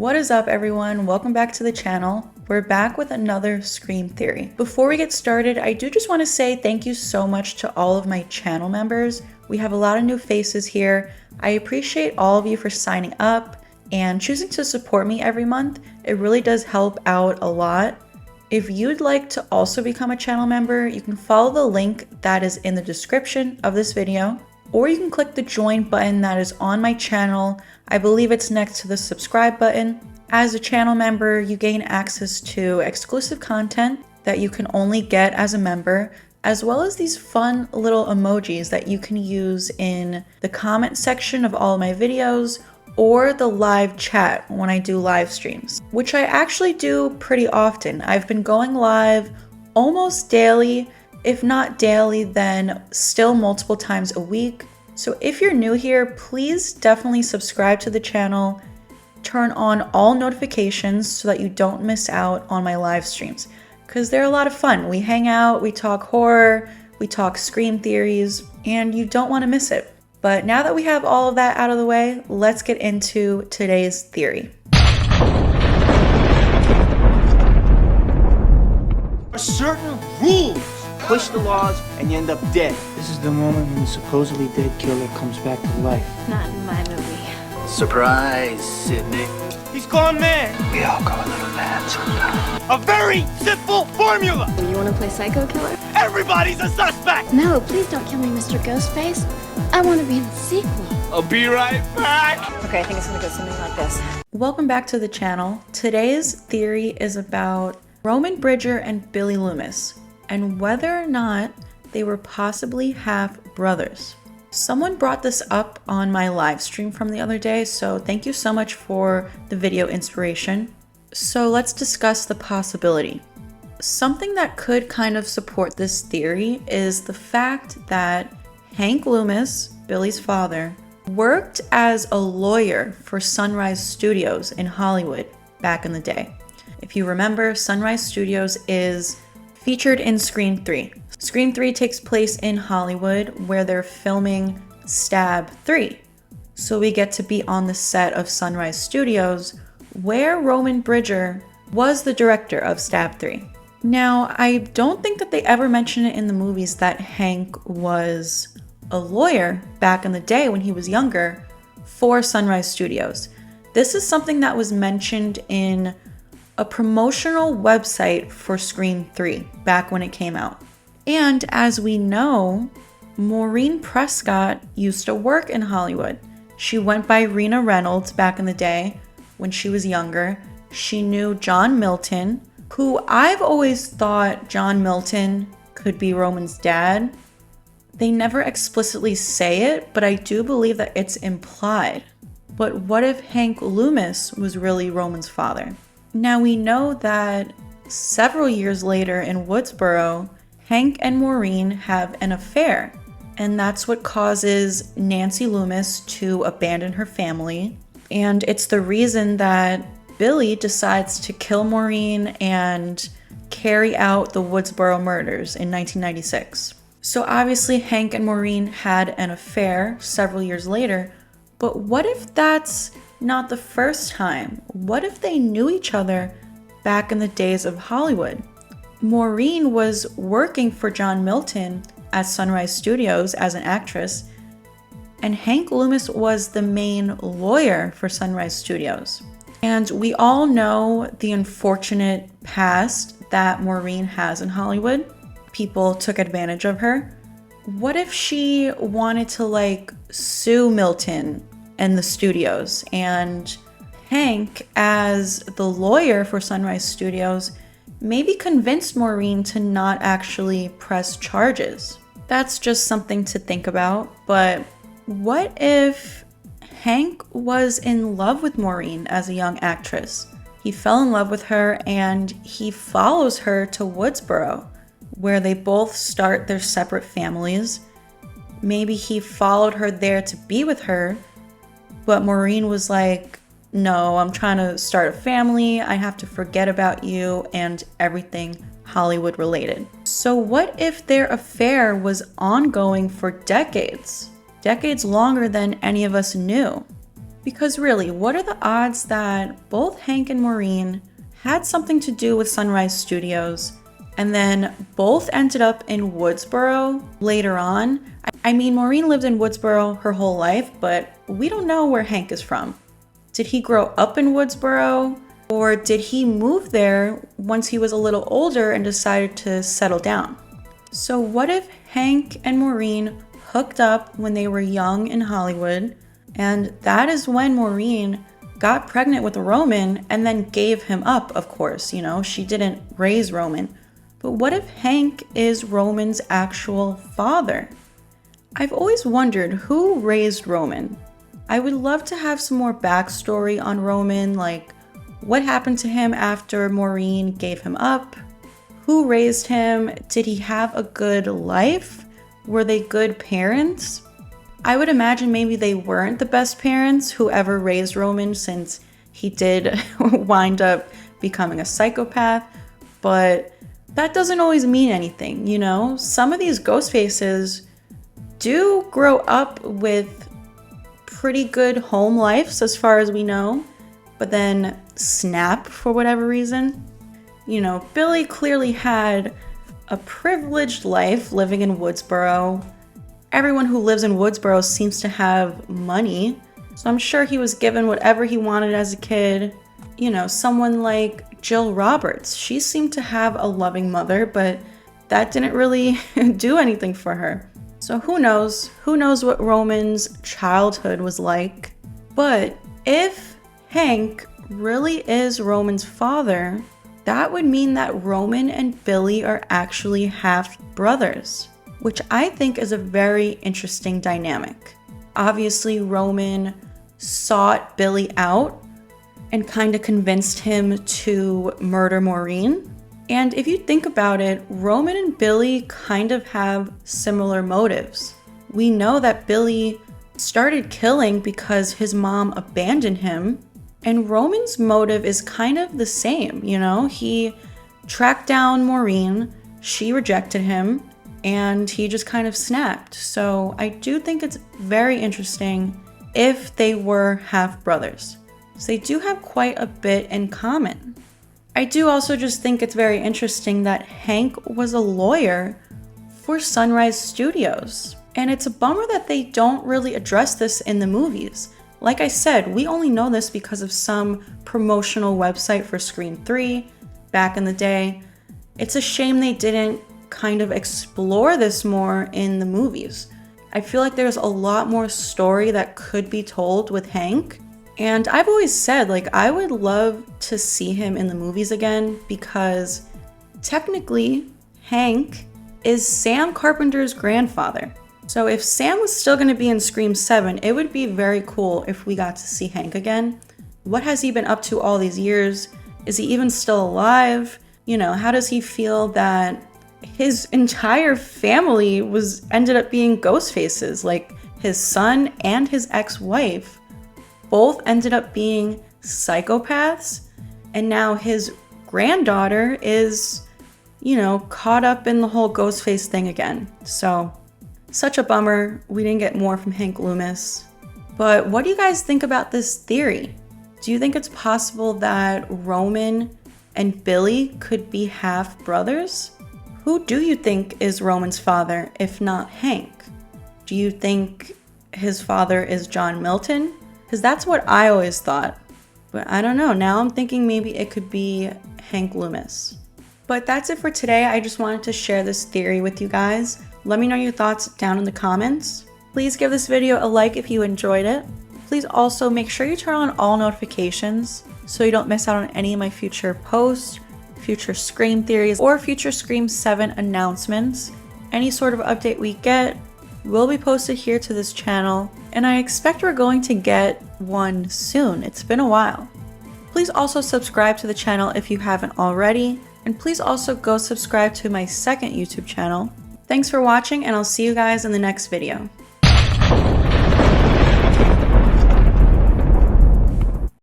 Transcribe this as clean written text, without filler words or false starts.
What is up, everyone? Welcome back to the channel. We're back with another Scream Theory. Before we get started, I do just want to say thank you so much to all of my channel members. We have a lot of new faces here. I appreciate all of you for signing up and choosing to support me every month. It really does help out a lot. If you'd like to also become a channel member, you can follow the link that is in the description of this video, or you can click the join button that is on my channel. I believe it's next to the subscribe button. As a channel member, you gain access to exclusive content that you can only get as a member, as well as these fun little emojis that you can use in the comment section of all of my videos or the live chat when I do live streams, which I actually do pretty often. I've been going live almost daily, if not daily, then still multiple times a week. So if you're new here, please definitely subscribe to the channel, turn on all notifications so that you don't miss out on my live streams, because they're a lot of fun. We hang out, we talk horror, we talk Scream theories, and you don't want to miss it. But now that we have all of that out of the way, let's get into today's theory. Certain rules. Push the laws and you end up dead. This is the moment when the supposedly dead killer comes back to life. Not in my movie. Surprise, Sydney. He's gone mad. We all go a little mad sometimes. A very simple formula. You want to play psycho killer? Everybody's a suspect. No, please don't kill me, Mr. Ghostface. I want to be in the sequel. I'll be right back. Okay, I think it's gonna go something like this. Welcome back to the channel. Today's theory is about Roman Bridger and Billy Loomis, and whether or not they were possibly half brothers. Someone brought this up on my live stream from the other day, so thank you so much for the video inspiration. So let's discuss the possibility. Something that could kind of support this theory is the fact that Hank Loomis, Billy's father, worked as a lawyer for Sunrise Studios in Hollywood back in the day. If you remember, Sunrise Studios is featured in Scream 3. Scream 3 takes place in Hollywood where they're filming Stab 3. So we get to be on the set of Sunrise Studios where Roman Bridger was the director of Stab 3. Now, I don't think that they ever mention it in the movies that Hank was a lawyer back in the day when he was younger for Sunrise Studios. This is something that was mentioned in a promotional website for Scream 3 back when it came out. And as we know, Maureen Prescott used to work in Hollywood. She went by Rena Reynolds back in the day when she was younger. She knew John Milton, who I've always thought John Milton could be Roman's dad. They never explicitly say it, but I do believe that it's implied. But what if Hank Loomis was really Roman's father? Now we know that several years later in Woodsboro, Hank and Maureen have an affair, and that's what causes Nancy Loomis to abandon her family. And it's the reason that Billy decides to kill Maureen and carry out the Woodsboro murders in 1996. So obviously Hank and Maureen had an affair several years later, but what if that's not the first time? What if they knew each other back in the days of Hollywood? Maureen was working for John Milton at Sunrise Studios as an actress, and Hank Loomis was the main lawyer for Sunrise Studios. And we all know the unfortunate past that Maureen has in Hollywood. People took advantage of her. What if she wanted to sue Milton and the studios, and Hank, as the lawyer for Sunrise Studios, maybe convinced Maureen to not actually press charges? That's just something to think about. But what if Hank was in love with Maureen as a young actress? He fell in love with her and he follows her to Woodsboro, where they both start their separate families. Maybe he followed her there to be with her, but Maureen was like, no, I'm trying to start a family. I have to forget about you and everything Hollywood related. So what if their affair was ongoing for decades? Decades longer than any of us knew. Because really, what are the odds that both Hank and Maureen had something to do with Sunrise Studios, and then both ended up in Woodsboro later on? I mean, Maureen lived in Woodsboro her whole life, but we don't know where Hank is from. Did he grow up in Woodsboro, or did he move there once he was a little older and decided to settle down? So what if Hank and Maureen hooked up when they were young in Hollywood, and that is when Maureen got pregnant with Roman and then gave him up, of course, you know, she didn't raise Roman. But what if Hank is Roman's actual father? I've always wondered who raised Roman. I would love to have some more backstory on Roman, like what happened to him after Maureen gave him up? Who raised him? Did he have a good life? Were they good parents? I would imagine maybe they weren't the best parents, whoever raised Roman, since he did wind up becoming a psychopath, but that doesn't always mean anything, you know? Some of these ghost faces do grow up with pretty good home lives as far as we know, but then snap for whatever reason. You know, Billy clearly had a privileged life living in Woodsboro. Everyone who lives in Woodsboro seems to have money, so I'm sure he was given whatever he wanted as a kid. You know, someone like Jill Roberts, she seemed to have a loving mother, but that didn't really do anything for her. So who knows? Who knows what Roman's childhood was like? But if Hank really is Roman's father, that would mean that Roman and Billy are actually half brothers, which I think is a very interesting dynamic. Obviously, Roman sought Billy out and kind of convinced him to murder Maureen. And if you think about it, Roman and Billy kind of have similar motives. We know that Billy started killing because his mom abandoned him, and Roman's motive is kind of the same, you know? He tracked down Maureen, she rejected him, and he just kind of snapped. So I do think it's very interesting if they were half brothers. So they do have quite a bit in common. I do also just think it's very interesting that Hank was a lawyer for Sunrise Studios. And it's a bummer that they don't really address this in the movies. Like I said, we only know this because of some promotional website for Scream 3 back in the day. It's a shame they didn't kind of explore this more in the movies. I feel like there's a lot more story that could be told with Hank. And I've always said, like, I would love to see him in the movies again because technically Hank is Sam Carpenter's grandfather. So if Sam was still going to be in Scream 7, it would be very cool if we got to see Hank again. What has he been up to all these years? Is he even still alive? You know, how does he feel that his entire family ended up being ghost faces? Like his son and his ex-wife both ended up being psychopaths, and now his granddaughter is, you know, caught up in the whole ghost face thing again. So such a bummer we didn't get more from Hank Loomis. But what do you guys think about this theory? Do you think it's possible that Roman and Billy could be half brothers? Who do you think is Roman's father, if not Hank? Do you think his father is John Milton? Because that's what I always thought. But I don't know, now I'm thinking maybe it could be Hank Loomis. But that's it for today. I just wanted to share this theory with you guys. Let me know your thoughts down in the comments. Please give this video a like if you enjoyed it. Please also make sure you turn on all notifications so you don't miss out on any of my future posts, future Scream theories, or future Scream 7 announcements. Any sort of update we get will be posted here to this channel, and I expect we're going to get one soon. It's been a while. Please also subscribe to the channel if you haven't already, and please also go subscribe to my second YouTube channel. Thanks for watching, and I'll see you guys in the next video.